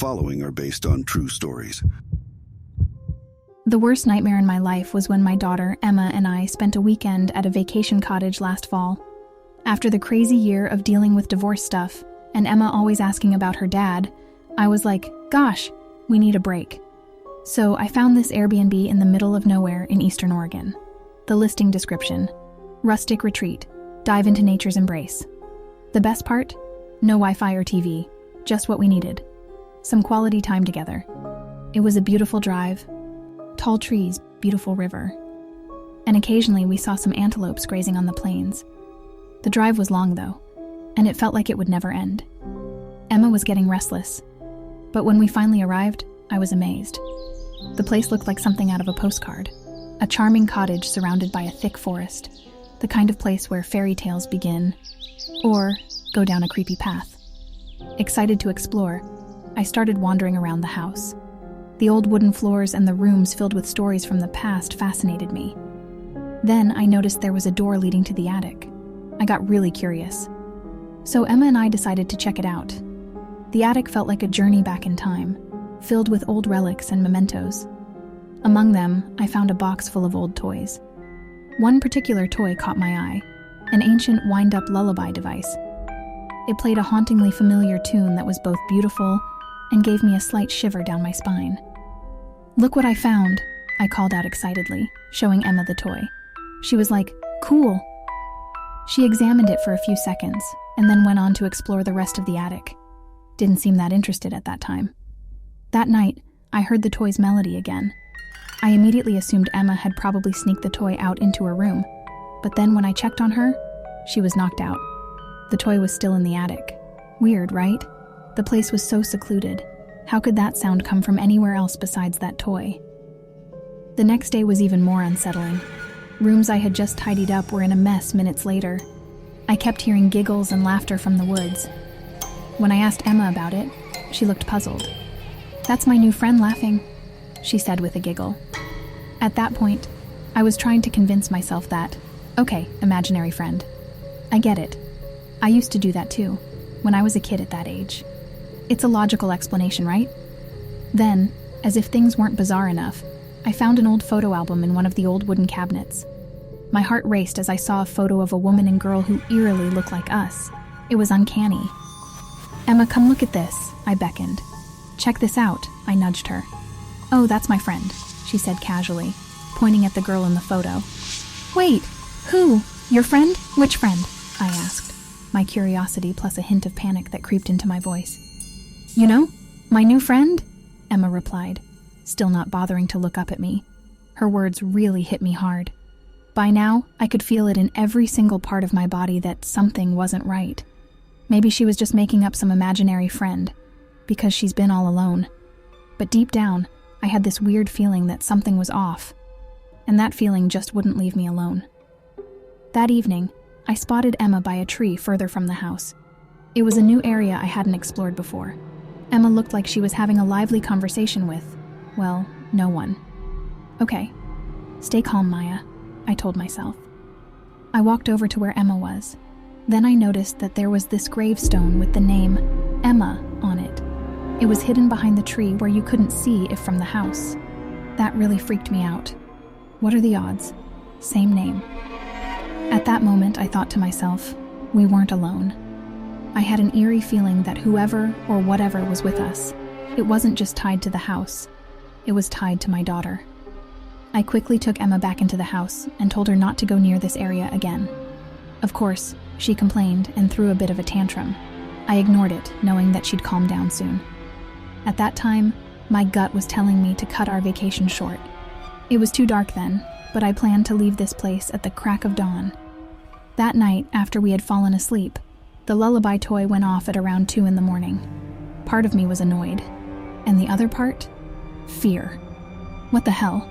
following are based on true stories. The worst nightmare in my life was when my daughter, Emma, and I spent a weekend at a vacation cottage last fall. After the crazy year of dealing with divorce stuff, and Emma always asking about her dad, I was like, gosh, we need a break. So I found this Airbnb in the middle of nowhere in Eastern Oregon. The listing description: rustic retreat, dive into nature's embrace. The best part? No Wi-Fi or TV, just what we needed. Some quality time together. It was a beautiful drive, tall trees, beautiful river. And occasionally we saw some antelopes grazing on the plains. The drive was long though, and it felt like it would never end. Emma was getting restless, but when we finally arrived, I was amazed. The place looked like something out of a postcard. A charming cottage surrounded by a thick forest, the kind of place where fairy tales begin, or go down a creepy path. Excited to explore, I started wandering around the house. The old wooden floors and the rooms filled with stories from the past fascinated me. Then I noticed there was a door leading to the attic. I got really curious. So Emma and I decided to check it out. The attic felt like a journey back in time, filled with old relics and mementos. Among them, I found a box full of old toys. One particular toy caught my eye, an ancient wind-up lullaby device. It played a hauntingly familiar tune that was both beautiful and gave me a slight shiver down my spine. "Look what I found," I called out excitedly, showing Emma the toy. She was like, "Cool." She examined it for a few seconds and then went on to explore the rest of the attic. Didn't seem that interested at that time. That night, I heard the toy's melody again. I immediately assumed Emma had probably sneaked the toy out into her room, but then when I checked on her, she was knocked out. The toy was still in the attic. Weird, right? The place was so secluded. How could that sound come from anywhere else besides that toy? The next day was even more unsettling. Rooms I had just tidied up were in a mess minutes later. I kept hearing giggles and laughter from the woods. When I asked Emma about it, she looked puzzled. "That's my new friend laughing," she said with a giggle. At that point, I was trying to convince myself that, okay, imaginary friend, I get it. I used to do that too, when I was a kid at that age. It's a logical explanation, right? Then, as if things weren't bizarre enough, I found an old photo album in one of the old wooden cabinets. My heart raced as I saw a photo of a woman and girl who eerily looked like us. It was uncanny. "Emma, come look at this," I beckoned. "Check this out," I nudged her. "Oh, that's my friend," she said casually, pointing at the girl in the photo. "Wait, who? Your friend? Which friend?" I asked, my curiosity plus a hint of panic that creeped into my voice. "You know, my new friend?" Emma replied, still not bothering to look up at me. Her words really hit me hard. By now, I could feel it in every single part of my body that something wasn't right. Maybe she was just making up some imaginary friend, because she's been all alone. But deep down, I had this weird feeling that something was off, and that feeling just wouldn't leave me alone. That evening, I spotted Emma by a tree further from the house. It was a new area I hadn't explored before. Emma looked like she was having a lively conversation with, well, no one. "Okay, stay calm, Maya," I told myself. I walked over to where Emma was. Then I noticed that there was this gravestone with the name Emma on it. It was hidden behind the tree where you couldn't see it from the house. That really freaked me out. What are the odds? Same name. At that moment, I thought to myself, we weren't alone. I had an eerie feeling that whoever or whatever was with us, it wasn't just tied to the house, it was tied to my daughter. I quickly took Emma back into the house and told her not to go near this area again. Of course, she complained and threw a bit of a tantrum. I ignored it, knowing that she'd calm down soon. At that time, my gut was telling me to cut our vacation short. It was too dark then, but I planned to leave this place at the crack of dawn. That night, after we had fallen asleep, the lullaby toy went off at around 2 a.m. Part of me was annoyed, and the other part? Fear. What the hell?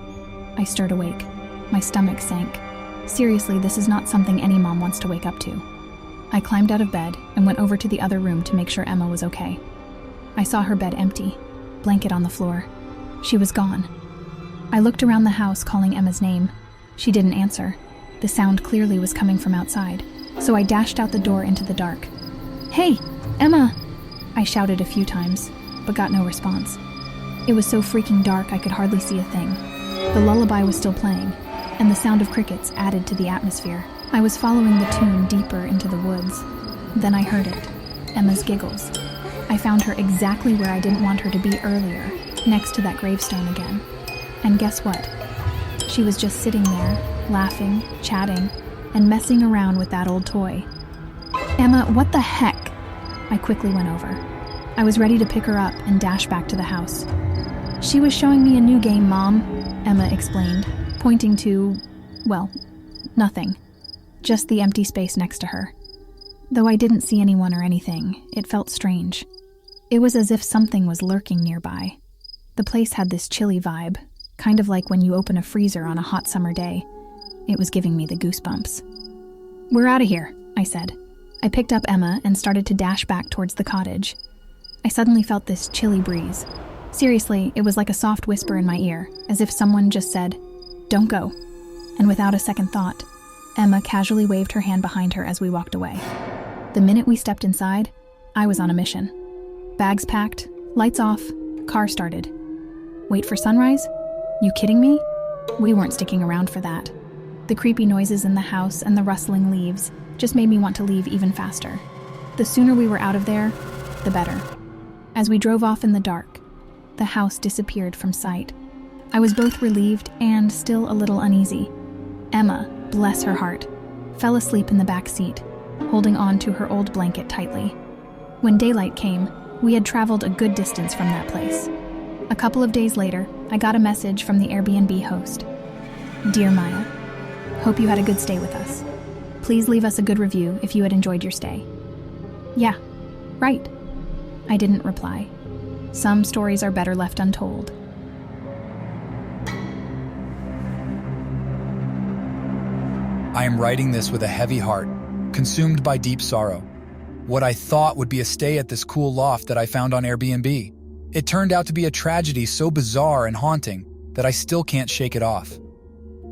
I stirred awake. My stomach sank. Seriously, this is not something any mom wants to wake up to. I climbed out of bed and went over to the other room to make sure Emma was okay. I saw her bed empty, blanket on the floor. She was gone. I looked around the house calling Emma's name. She didn't answer. The sound clearly was coming from outside, so I dashed out the door into the dark. "Hey, Emma!" I shouted a few times, but got no response. It was so freaking dark I could hardly see a thing. The lullaby was still playing, and the sound of crickets added to the atmosphere. I was following the tune deeper into the woods. Then I heard it, Emma's giggles. I found her exactly where I didn't want her to be earlier, next to that gravestone again. And guess what? She was just sitting there, laughing, chatting, and messing around with that old toy. Emma, what the heck? I quickly went over. I was ready to pick her up and dash back to the house. She was showing me a new game, Mom, Emma explained, pointing to, well, nothing. Just the empty space next to her. Though I didn't see anyone or anything, it felt strange. It was as if something was lurking nearby. The place had this chilly vibe, kind of like when you open a freezer on a hot summer day. It was giving me the goosebumps. We're out of here, I said. I picked up Emma and started to dash back towards the cottage. I suddenly felt this chilly breeze. Seriously, it was like a soft whisper in my ear, as if someone just said, "Don't go." And without a second thought, Emma casually waved her hand behind her as we walked away. The minute we stepped inside, I was on a mission. Bags packed, lights off, car started. Wait for sunrise? You kidding me? We weren't sticking around for that. The creepy noises in the house and the rustling leaves just made me want to leave even faster. The sooner we were out of there, the better. As we drove off in the dark, the house disappeared from sight. I was both relieved and still a little uneasy. Emma, bless her heart, fell asleep in the back seat, holding on to her old blanket tightly. When daylight came, we had traveled a good distance from that place. A couple of days later, I got a message from the Airbnb host. Dear Maya, hope you had a good stay with us. Please leave us a good review if you had enjoyed your stay. Yeah, right. I didn't reply. Some stories are better left untold. I am writing this with a heavy heart, consumed by deep sorrow. What I thought would be a stay at this cool loft that I found on Airbnb. It turned out to be a tragedy so bizarre and haunting that I still can't shake it off.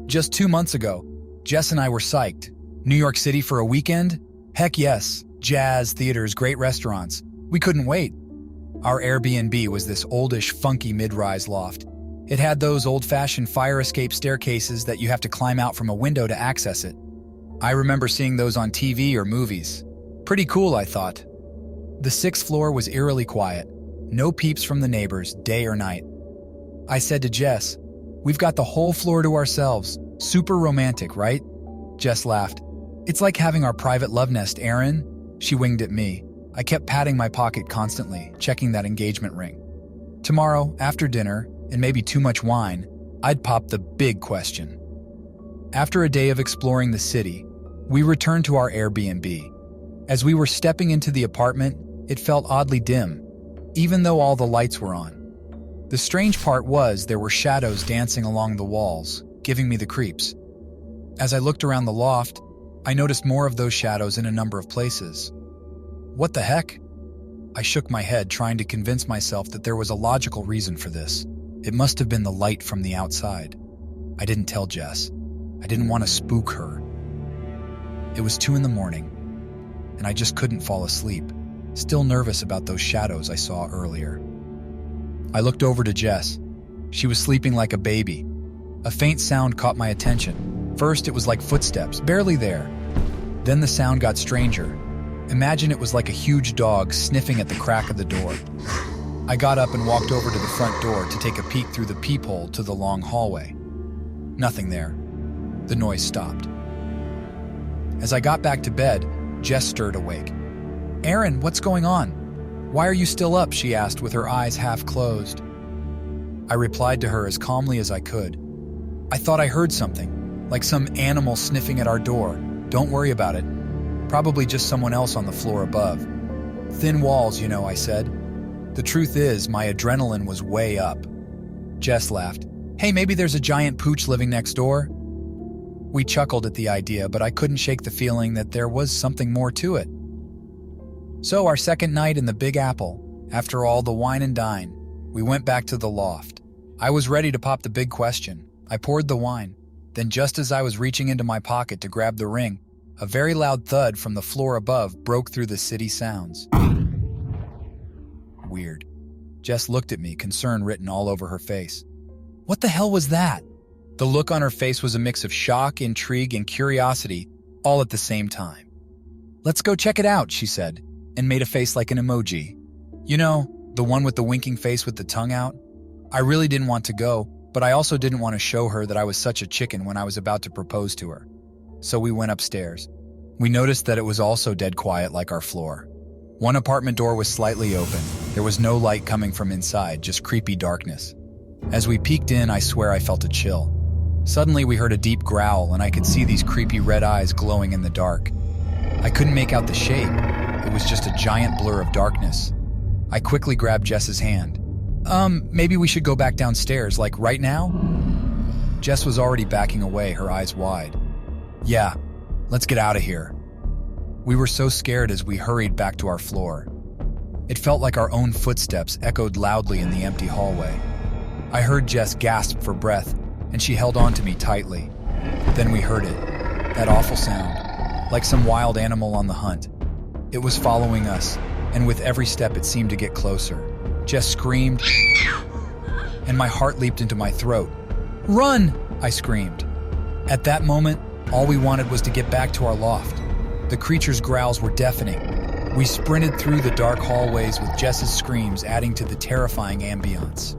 Just 2 months ago, Jess and I were psyched. New York City for a weekend? Heck yes. Jazz, theaters, great restaurants. We couldn't wait. Our Airbnb was this oldish, funky mid-rise loft. It had those old-fashioned fire escape staircases that you have to climb out from a window to access it. I remember seeing those on TV or movies. Pretty cool, I thought. The 6th floor was eerily quiet. No peeps from the neighbors, day or night. I said to Jess, "We've got the whole floor to ourselves. Super romantic, right?" Jess laughed. "It's like having our private love nest, Aaron." She winged at me. I kept patting my pocket constantly, checking that engagement ring. Tomorrow, after dinner, and maybe too much wine, I'd pop the big question. After a day of exploring the city, we returned to our Airbnb. As we were stepping into the apartment, it felt oddly dim, even though all the lights were on. The strange part was there were shadows dancing along the walls, giving me the creeps. As I looked around the loft, I noticed more of those shadows in a number of places. What the heck? I shook my head, trying to convince myself that there was a logical reason for this. It must have been the light from the outside. I didn't tell Jess. I didn't want to spook her. It was 2 a.m, and I just couldn't fall asleep, still nervous about those shadows I saw earlier. I looked over to Jess. She was sleeping like a baby. A faint sound caught my attention. First, it was like footsteps, barely there. Then the sound got stranger. Imagine it was like a huge dog sniffing at the crack of the door. I got up and walked over to the front door to take a peek through the peephole to the long hallway. Nothing there. The noise stopped. As I got back to bed, Jess stirred awake. "Aaron, what's going on? Why are you still up?" she asked with her eyes half closed. I replied to her as calmly as I could. "I thought I heard something, like some animal sniffing at our door. Don't worry about it. Probably just someone else on the floor above." "Thin walls, you know," I said. The truth is, my adrenaline was way up. Jess laughed. "Hey, maybe there's a giant pooch living next door?" We chuckled at the idea, but I couldn't shake the feeling that there was something more to it. So our second night in the Big Apple, after all the wine and dine, we went back to the loft. I was ready to pop the big question. I poured the wine. Then just as I was reaching into my pocket to grab the ring, a very loud thud from the floor above broke through the city sounds. Weird. Jess looked at me, concern written all over her face. What the hell was that? The look on her face was a mix of shock, intrigue, and curiosity, all at the same time. Let's go check it out, she said, and made a face like an emoji. You know, the one with the winking face with the tongue out? I really didn't want to go, but I also didn't want to show her that I was such a chicken when I was about to propose to her. So we went upstairs. We noticed that it was also dead quiet like our floor. One apartment door was slightly open. There was no light coming from inside, just creepy darkness. As we peeked in, I swear I felt a chill. Suddenly we heard a deep growl, and I could see these creepy red eyes glowing in the dark. I couldn't make out the shape. It was just a giant blur of darkness. I quickly grabbed Jess's hand. Maybe we should go back downstairs, like right now? Jess was already backing away, her eyes wide. Yeah, let's get out of here. We were so scared as we hurried back to our floor. It felt like our own footsteps echoed loudly in the empty hallway. I heard Jess gasp for breath, and she held on to me tightly. Then we heard it, that awful sound, like some wild animal on the hunt. It was following us, and with every step it seemed to get closer. Jess screamed, and my heart leaped into my throat. Run! I screamed. At that moment, all we wanted was to get back to our loft. The creature's growls were deafening. We sprinted through the dark hallways with Jess's screams adding to the terrifying ambience.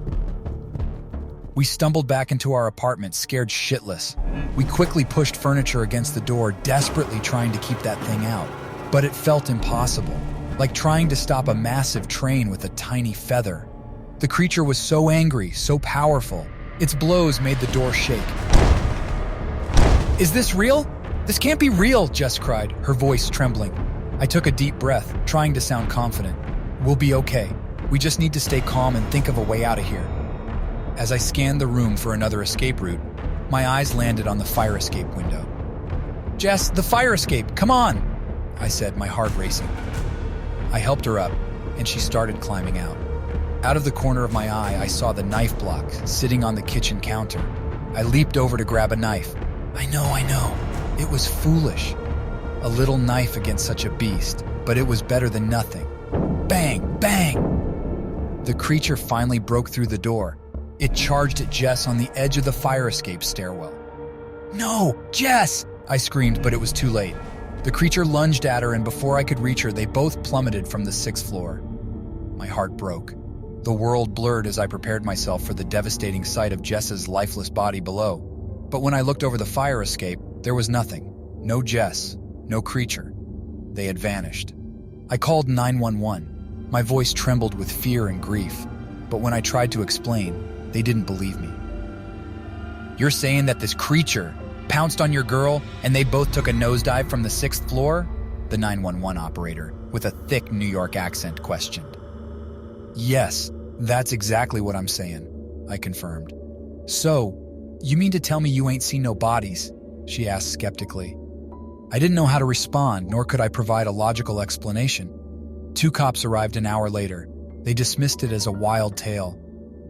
We stumbled back into our apartment, scared shitless. We quickly pushed furniture against the door, desperately trying to keep that thing out. But it felt impossible, like trying to stop a massive train with a tiny feather. The creature was so angry, so powerful. Its blows made the door shake. Is this real? This can't be real, Jess cried, her voice trembling. I took a deep breath, trying to sound confident. We'll be okay. We just need to stay calm and think of a way out of here. As I scanned the room for another escape route, my eyes landed on the fire escape window. Jess, the fire escape, come on, I said, my heart racing. I helped her up, and she started climbing out. Out of the corner of my eye, I saw the knife block sitting on the kitchen counter. I leaped over to grab a knife. I know. It was foolish. A little knife against such a beast, but it was better than nothing. Bang! Bang! The creature finally broke through the door. It charged at Jess on the edge of the fire escape stairwell. No! Jess! I screamed, but it was too late. The creature lunged at her, and before I could reach her, they both plummeted from the 6th floor. My heart broke. The world blurred as I prepared myself for the devastating sight of Jess's lifeless body below. But when I looked over the fire escape, there was nothing. No Jess, no creature. They had vanished. I called 911. My voice trembled with fear and grief. But when I tried to explain, they didn't believe me. You're saying that this creature pounced on your girl and they both took a nosedive from the 6th floor? The 911 operator, with a thick New York accent, questioned. Yes, that's exactly what I'm saying, I confirmed. So, you mean to tell me you ain't seen no bodies? She asked skeptically. I didn't know how to respond, nor could I provide a logical explanation. 2 cops arrived an hour later. They dismissed it as a wild tale.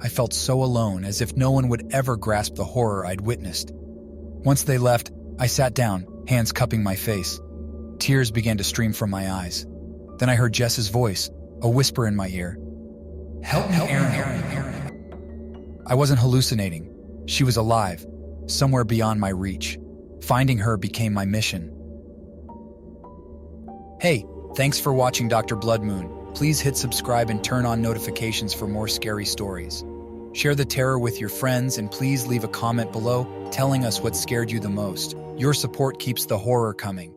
I felt so alone, as if no one would ever grasp the horror I'd witnessed. Once they left, I sat down, hands cupping my face. Tears began to stream from my eyes. Then I heard Jess's voice, a whisper in my ear. Help me, Aaron. I wasn't hallucinating. She was alive, somewhere beyond my reach. Finding her became my mission. Hey, thanks for watching Dr. Blood Moon. Please hit subscribe and turn on notifications for more scary stories. Share the terror with your friends, and please leave a comment below telling us what scared you the most. Your support keeps the horror coming.